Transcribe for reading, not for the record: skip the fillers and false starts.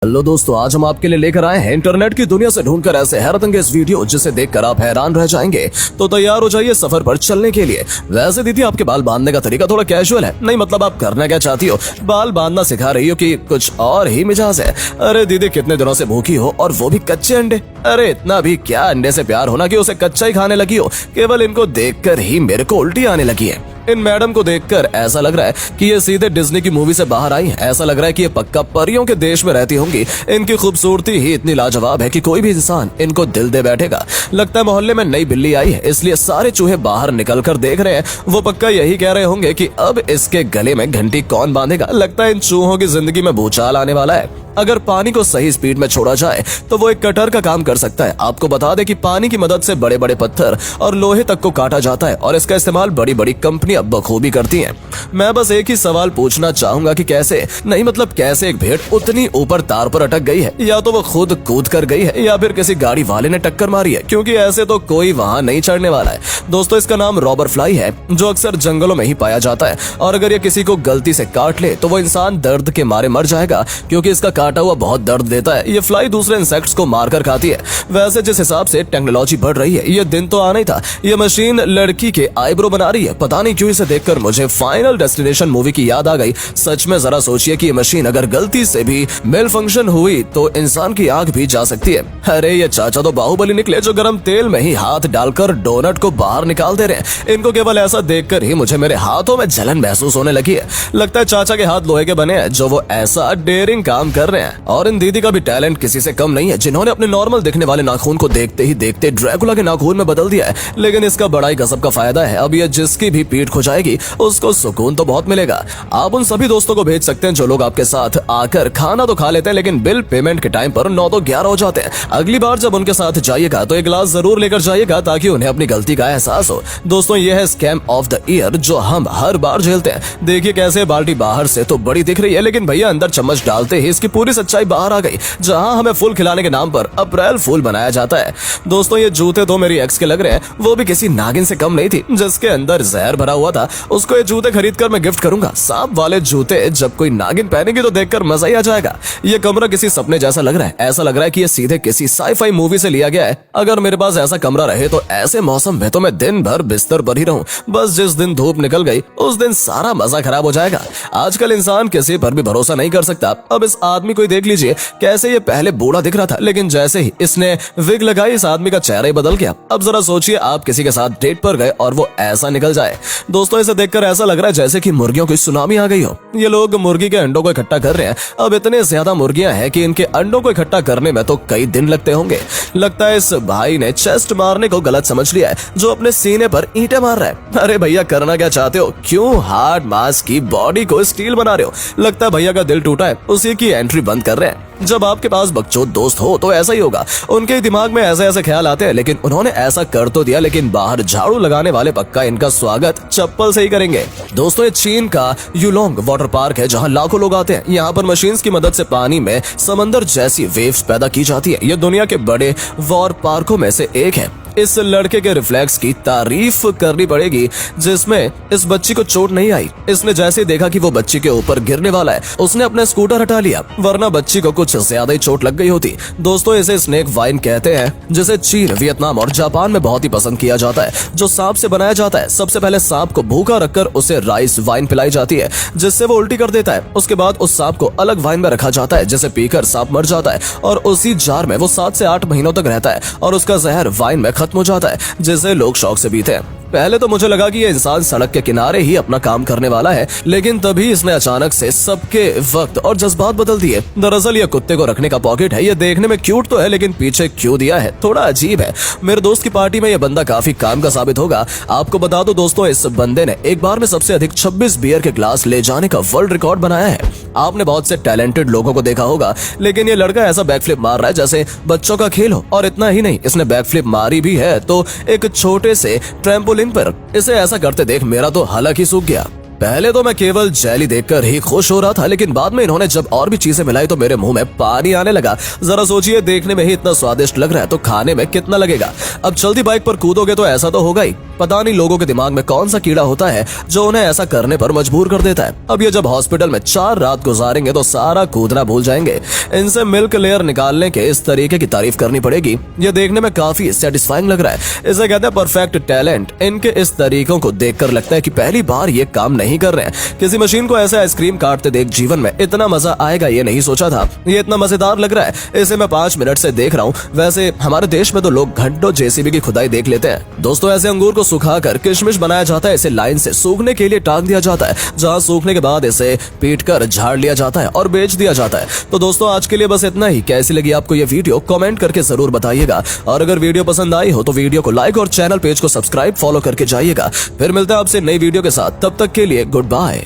Hello दोस्तों, आज हम आपके लिए लेकर आए हैं इंटरनेट की दुनिया से ढूंढकर ऐसे हैरतअंगेज वीडियो जिसे देखकर आप हैरान रह जाएंगे। तो तैयार हो जाइए सफर पर चलने के लिए। वैसे दीदी, आपके बाल बांधने का तरीका थोड़ा कैजुअल है। नहीं मतलब आप करना क्या चाहती हो? बाल बांधना सिखा रही हो कि कुछ और ही मिजाज है? अरे दीदी, कितने दिनों से भूखी हो और वो भी कच्चे अंडे। अरे इतना भी क्या अंडे से प्यार होना कि उसे कच्चा ही खाने लगी हो? केवल इनको देखकर ही मेरे को उल्टी आने लगी है। इन मैडम को देखकर ऐसा लग रहा है कि ये सीधे डिज्नी की मूवी से बाहर आई है। ऐसा लग रहा है कि ये पक्का परियों के देश में रहती होंगी। इनकी खूबसूरती ही इतनी लाजवाब है कि कोई भी इंसान इनको दिल दे बैठेगा। लगता है मोहल्ले में नई बिल्ली आई है, इसलिए सारे चूहे बाहर निकल कर देख रहे हैं। वो पक्का यही कह रहे होंगे कि अब इसके गले में घंटी कौन बांधेगा। लगता है इन चूहों की जिंदगी में भूचाल आने वाला है। अगर पानी को सही स्पीड में छोड़ा जाए तो वो एक कटर का काम कर सकता है। आपको बता दें कि पानी की मदद से बड़े बड़े पत्थर और लोहे तक को काटा जाता है और इसका इस्तेमाल बड़ी बड़ी कंपनियां बखूबी करती हैं। मैं बस एक ही सवाल पूछना चाहूंगा कि कैसे, नहीं मतलब कैसे एक भेड़ उतनी ऊपर तार पर अटक गई है? या तो वो खुद कूद कर गई है या फिर किसी गाड़ी वाले ने टक्कर मारी है, क्योंकि ऐसे तो कोई वहां नहीं चढ़ने वाला है। दोस्तों, इसका नाम रॉबर फ्लाई है, जो अक्सर जंगलों में ही पाया जाता है। और अगर ये किसी को गलती से काट ले तो वो इंसान दर्द के मारे मर जाएगा, क्योंकि इसका काटा हुआ बहुत दर्द देता है। ये फ्लाई दूसरे इंसेक्ट्स को मारकर खाती है। वैसे जिस हिसाब से टेक्नोलॉजी बढ़ रही है, ये दिन तो आना ही था। ये मशीन लड़की के आईब्रो बना रही है। पता नहीं क्यों इसे देखकर मुझे फाइनल डेस्टिनेशन मूवी की याद आ गई। सच में जरा सोचिए कि ये मशीन अगर गलती से भी मेल फंक्शन हुई तो इंसान की आंख भी जा सकती है। अरे ये चाचा तो बाहुबली निकले, जो गर्म तेल में ही हाथ डालकर डोनट को बाहर निकाल दे रहे हैं। इनको केवल ऐसा देखकर ही मुझे मेरे हाथों में जलन महसूस होने लगी है। लगता है चाचा के हाथ लोहे के बने हैं, जो वो ऐसा डेयरिंग काम कर रहे हैं। और इन दीदी का भी टैलेंट किसी से कम नहीं है, जिन्होंने अपने नॉर्मल दिखने वाले नाखून को देखते ही देखते ड्रैकुला के नाखून में बदल दिया है। लेकिन इसका बड़ा ही गजब का फायदा है। अब ये जिसकी भी पीठ खुजाएगी उसको सुकून तो बहुत मिलेगा। आप उन सभी दोस्तों को भेज सकते हैं जो लोग आपके साथ आकर खाना तो खा लेते हैं, लेकिन बिल पेमेंट के टाइम पर 9 तो 11 हो जाते हैं। अगली बार जब उनके साथ जाइएगा तो एक गिलास जरूर लेकर जाइएगा, ताकि उन्हें अपनी गलती का एहसास हो। दोस्तों, ये है स्कैम ऑफ द ईयर, जो हम हर बार झेलते हैं। देखिए कैसे बाल्टी बाहर से तो बड़ी दिख रही है, लेकिन भैया अंदर चम्मच डालते ही इसकी पूरी सच्चाई बाहर आ गई। जहां हमें फूल खिलाने के नाम पर अप्रैल फूल बनाया जाता है। दोस्तों, ये जूते तो मेरी एक्स के लग रहे हैं। वो भी किसी नागिन से कम नहीं थी, जिसके अंदर जहर भरा हुआ था। उसको ये जूते खरीद कर मैं गिफ्ट करूंगा। सांप वाले जूते जब कोई नागिन पहनेगी तो देखकर मजा ही आ जाएगा। ये कमरा किसी सपने जैसा लग रहा है। ऐसा लग रहा है कि ये सीधे किसी साई-फाई मूवी से लिया गया है। अगर मेरे पास ऐसा कमरा रहे तो ऐसे मौसम में तो मैं दिन भर बिस्तर पर ही रहूं। बस जिस दिन धूप निकल गई उस दिन सारा मजा खराब हो जाएगा। आजकल इंसान किसी पर भी भरोसा नहीं कर सकता। अब इस आदमी को देख लीजिए, कैसे ये पहले बूढ़ा दिख रहा था, लेकिन जैसे ही इसने विग लगाई इस आदमी का चेहरा ही बदल गया। अब जरा सोचिए, आप किसी के साथ डेट पर गए और वो ऐसा निकल जाए। दोस्तों, इसे देखकर ऐसा लग रहा है जैसे कि मुर्गियों की सुनामी आ गई हो। ये लोग मुर्गी के अंडों को इकट्ठा कर रहे हैं। अब इतने ज्यादा मुर्गियां हैं कि इनके अंडों को इकट्ठा करने में तो कई दिन लगते होंगे। लगता है इस भाई ने चेस्ट मारने को गलत समझ लिया है, जो अपने सीने पर ईंटें मार रहा है। अरे भैया, करना क्या चाहते हो? क्यों हार्ड मास की बॉडी को स्टील बना रहे हो? लगता है भैया का दिल टूटा है, उसी की एंट्री बंद कर रहे हैं। जब आपके पास बकचोद दोस्त हो तो ऐसा ही होगा। उनके दिमाग में ऐसे ऐसे ख्याल आते हैं, लेकिन उन्होंने ऐसा कर तो दिया। लेकिन बाहर झाड़ू लगाने वाले पक्का इनका स्वागत चप्पल से ही करेंगे। दोस्तों, ये चीन का यूलोंग वाटर पार्क है, जहां लाखों लोग आते हैं। यहाँ पर मशीन्स की मदद से पानी में समंदर जैसी वेव्स पैदा की जाती है। ये दुनिया के बड़े वाटर पार्कों में से एक है। इस लड़के के रिफ्लेक्स की तारीफ करनी पड़ेगी, जिसमें इस बच्ची को चोट नहीं आई। इसने जैसे देखा कि वो बच्ची के ऊपर गिरने वाला है, उसने अपना स्कूटर हटा लिया, वरना बच्ची को कुछ ज्यादा ही चोट लग गई होती। दोस्तों, इसे स्नेक वाइन कहते हैं, जिसे चीन, वियतनाम और जापान में बहुत ही पसंद किया जाता है। जो सांप से बनाया जाता है। सबसे पहले सांप को भूखा रखकर उसे राइस वाइन पिलाई जाती है, जिससे वो उल्टी कर देता है। उसके बाद उस सांप को अलग वाइन में रखा जाता है, जिसे पीकर सांप मर जाता है और उसी जार में वो 7 से 8 महीनों तक रहता है और उसका जहर वाइन में खत्म हो जाता है, जिसे लोग शौक से पीते हैं। पहले तो मुझे लगा कि ये इंसान सड़क के किनारे ही अपना काम करने वाला है, लेकिन तभी इसने अचानक से सबके वक्त और जज्बात बदल दिए। दरअसल ये कुत्ते को रखने का पॉकेट है। ये देखने में क्यूट तो है, लेकिन पीछे क्यों दिया है थोड़ा अजीब है। मेरे दोस्त की पार्टी में ये बंदा काफी काम का साबित होगा। आपको बता दो दोस्तों, इस बंदे ने एक बार में सबसे अधिक 26 बियर के ग्लास ले जाने का वर्ल्ड रिकॉर्ड बनाया है। आपने बहुत से टैलेंटेड लोगों को देखा होगा, लेकिन ये लड़का ऐसा बैकफ्लिप मार रहा है जैसे बच्चों का खेल हो। और इतना ही नहीं, इसने बैकफ्लिप मारी भी है तो एक छोटे से ट्रैम्पोलिन पर। इसे ऐसा करते देख मेरा तो हलक ही सूख गया। पहले तो मैं केवल जेली देखकर ही खुश हो रहा था, लेकिन बाद में इन्होंने जब और भी चीजें मिलाई तो मेरे मुंह में पानी आने लगा। जरा सोचिए, देखने में ही इतना स्वादिष्ट लग रहा है तो खाने में कितना लगेगा। अब चलती बाइक पर कूदोगे तो ऐसा तो होगा ही। पता नहीं लोगों के दिमाग में कौन सा कीड़ा होता है जो उन्हें ऐसा करने पर मजबूर कर देता है। अब ये जब हॉस्पिटल में 4 रात गुजारेंगे तो सारा कूदना भूल जाएंगे। इनसे मिल्क लेयर निकालने के इस तरीके की तारीफ करनी पड़ेगी। ये देखने में काफी सेटिस्फाइंग लग रहा है। इसे कहते हैं परफेक्ट टैलेंट। इनके इस तरीकों को देखकर लगता है कि पहली बार ये काम नहीं कर रहे हैं। किसी मशीन को ऐसे आइसक्रीम काटते देख जीवन में इतना मजा आएगा ये नहीं सोचा था। ये इतना मजेदार लग रहा है, इसे मैं 5 मिनट से देख रहा हूँ। वैसे हमारे देश में तो लोग घंटों जेसीबी की खुदाई देख लेते हैं। दोस्तों, ऐसे अंगूर को सुखाकर किशमिश बनाया जाता है। इसे लाइन से सूखने के लिए टांग दिया जाता है, जहाँ सूखने के बाद इसे पीट कर झाड़ लिया जाता है और बेच दिया जाता है। तो दोस्तों, आज के लिए बस इतना ही। कैसी लगी आपको ये वीडियो कमेंट करके जरूर बताइएगा, और अगर वीडियो पसंद आई हो तो वीडियो को लाइक और चैनल पेज को सब्सक्राइब फॉलो करके जाइएगा। फिर मिलते हैं आपसे नई वीडियो के साथ, तब तक के लिए गुड बाय।